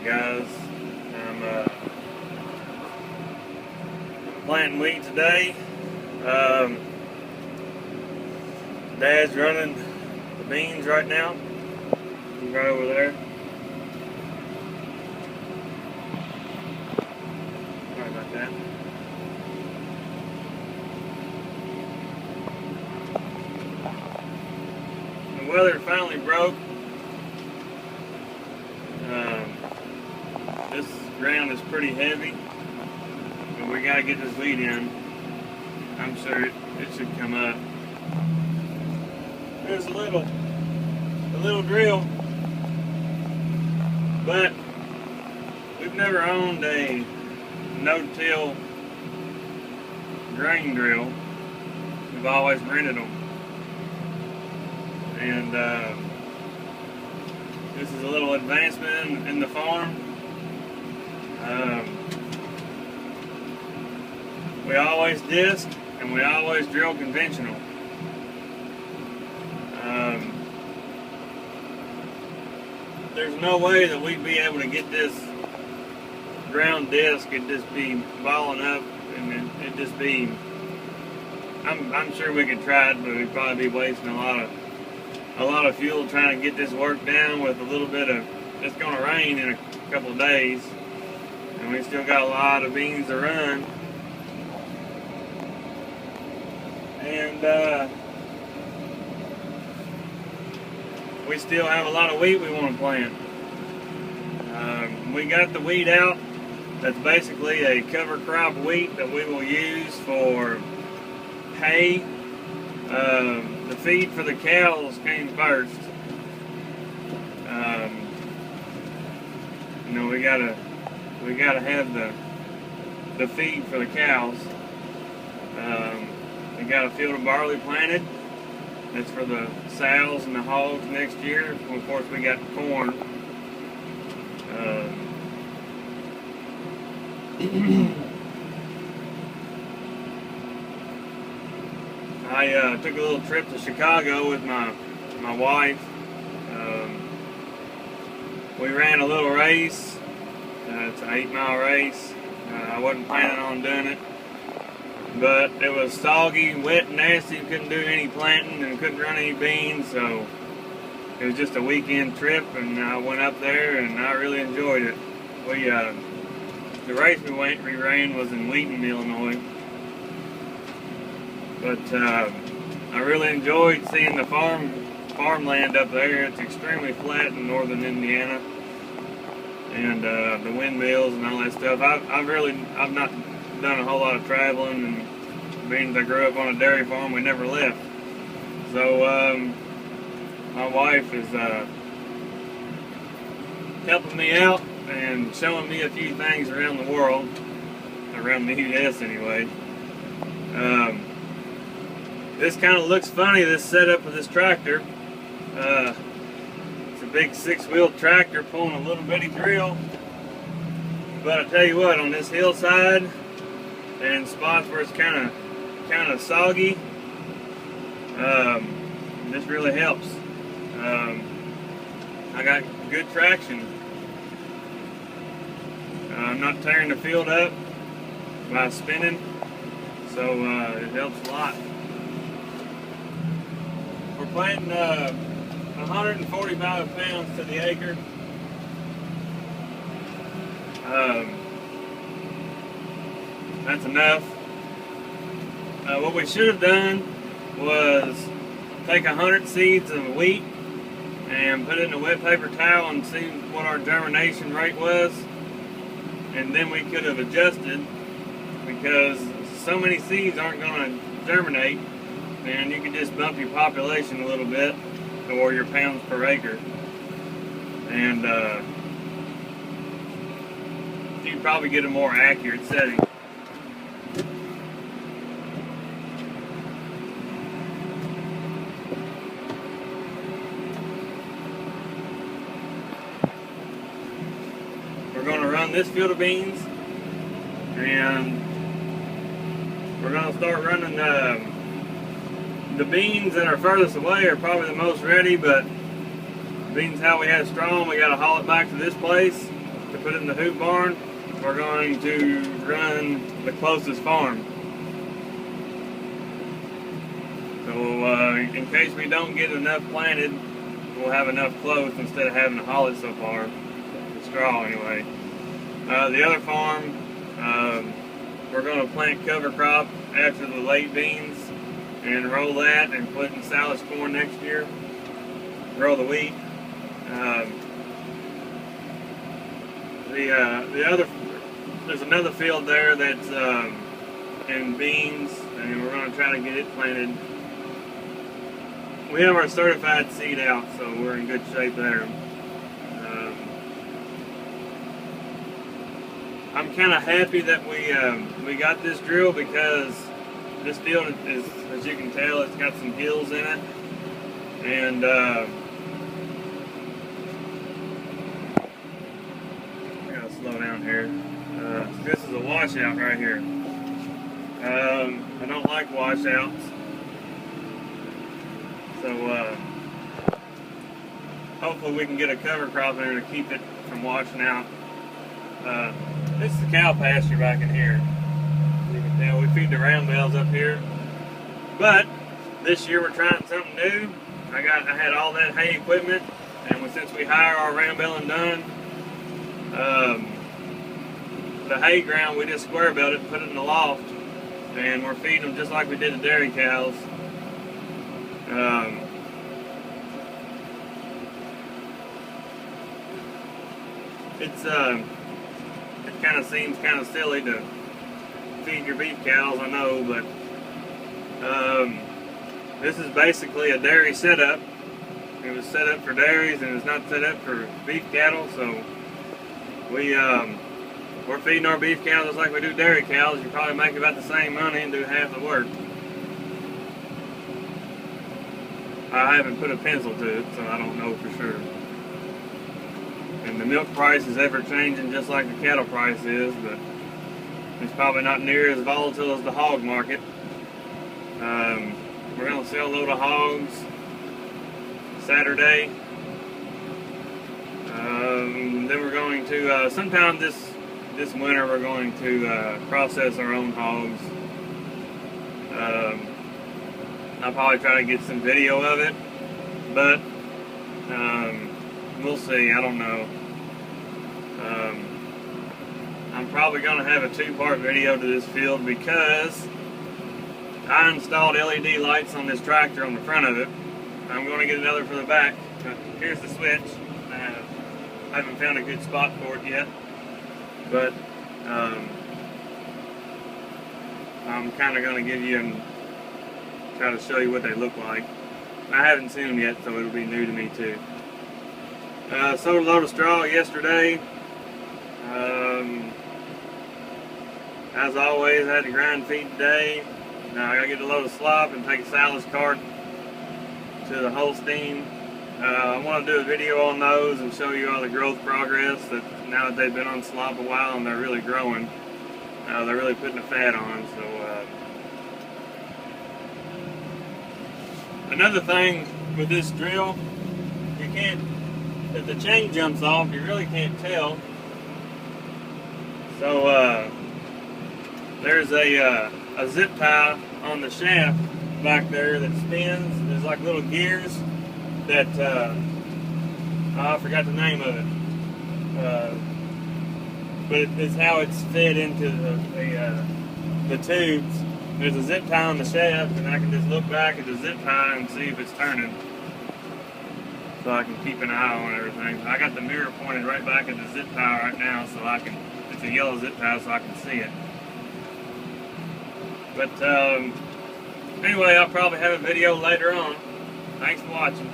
Guys. I'm planting wheat today. Dad's running the beans right now. He's right over there. Sorry about that. The weather finally broke. This ground is pretty heavy, but we gotta get this wheat in. I'm sure it should come up. There's a little drill, but we've never owned a no-till grain drill. We've always rented them, and this is a little advancement in the farm. We always disc and we always drill conventional. There's no way that we'd be able to get this ground disc and just be balling up, and it'd just be. I'm sure we could try it, but we'd probably be wasting a lot of fuel trying to get this work down with a little bit of. It's going to rain in a couple of days, and we still got a lot of beans to run. And we still have a lot of wheat we want to plant. We got the wheat out. That's basically a cover crop wheat that we will use for hay. The feed for the cows came first. We gotta have the feed for the cows. We got a field of barley planted. That's for the sows and the hogs next year. Of course, we got corn. I took a little trip to Chicago with my wife. We ran a little race. It's an 8-mile race. I wasn't planning on doing it, but it was soggy, wet, and nasty. Couldn't do any planting and couldn't run any beans, so it was just a weekend trip, and I went up there and I really enjoyed it. The race we ran was in Wheaton, Illinois, but I really enjoyed seeing the farmland up there. It's extremely flat in northern Indiana, and the windmills and all that stuff. I've not done a whole lot of traveling, and being I grew up on a dairy farm, we never left. So my wife is helping me out and showing me a few things around the world, around the U.S. anyway. This kind of looks funny, this setup of this tractor. It's a big 6-wheel tractor pulling a little bitty drill. But I tell you what, on this hillside and spots where it's kind of soggy, this really helps. I got good traction. I'm not tearing the field up by spinning, so it helps a lot. We're planting 145 pounds to the acre. That's enough. What we should have done was take 100 seeds of wheat and put it in a wet paper towel and see what our germination rate was, and then we could have adjusted, because so many seeds aren't going to germinate, and you can just bump your population a little bit, or your pounds per acre, and you probably get a more accurate setting. We're going to run this field of beans, and we're going to start running the beans that are furthest away are probably the most ready, but beans how we had strong, we got to haul it back to this place, to put in the hoop barn, we're going to run the closest farm. So in case we don't get enough planted, we'll have enough close instead of having to haul it so far. The straw anyway. The other farm, we're going to plant cover crop after the late beans and roll that and put in silage corn next year. Grow the wheat. There's another field there that's in beans, and we're going to try to get it planted. We have our certified seed out, so we're in good shape there. I'm kind of happy that we got this drill, because this field is, as you can tell, it's got some hills in it, and I gotta slow down here. This is a washout right here. I don't like washouts, so hopefully we can get a cover crop in there to keep it from washing out. This is the cow pasture back in here. You can tell we feed the round bales up here. But this year we're trying something new. I had all that hay equipment, and since we hire our round baling done, the hay ground we just square belted and put it in the loft, and we're feeding them just like we did the dairy cows. It kind of seems kind of silly to feed your beef cows, I know, but this is basically a dairy setup. It was set up for dairies, and it's not set up for beef cattle, so we're feeding our beef cows just like we do dairy cows. You probably make about the same money and do half the work. I haven't put a pencil to it, so I don't know for sure. And the milk price is ever changing, just like the cattle price is, but it's probably not near as volatile as the hog market. We're going to sell a load of hogs Saturday. Then we're going to, sometime this winter, we're going to process our own hogs. I'll probably try to get some video of it, but we'll see. I don't know. I'm probably going to have a two-part video to this field, because I installed LED lights on this tractor on the front of it. I'm going to get another for the back. Here's the switch. I haven't found a good spot for it yet, but I'm kind of going to give you and try to show you what they look like. I haven't seen them yet, so it'll be new to me too. Sowed a load of straw yesterday. As always, I had to grind feed today. Now I gotta get a load of slop and take a silage cart to the Holstein. I want to do a video on those and show you all the growth progress. That now that they've been on slop a while and they're really growing, they're really putting the fat on. So another thing with this drill, you can't. If the chain jumps off, you really can't tell. So there's a zip tie on the shaft back there that spins. There's like little gears that I forgot the name of it, but it's how it's fed into the tubes. There's a zip tie on the shaft, and I can just look back at the zip tie and see if it's turning, so I can keep an eye on everything. I got the mirror pointed right back at the zip tie right now, so I can. It's a yellow zip tie, so I can see it. But anyway, I'll probably have a video later on. Thanks for watching.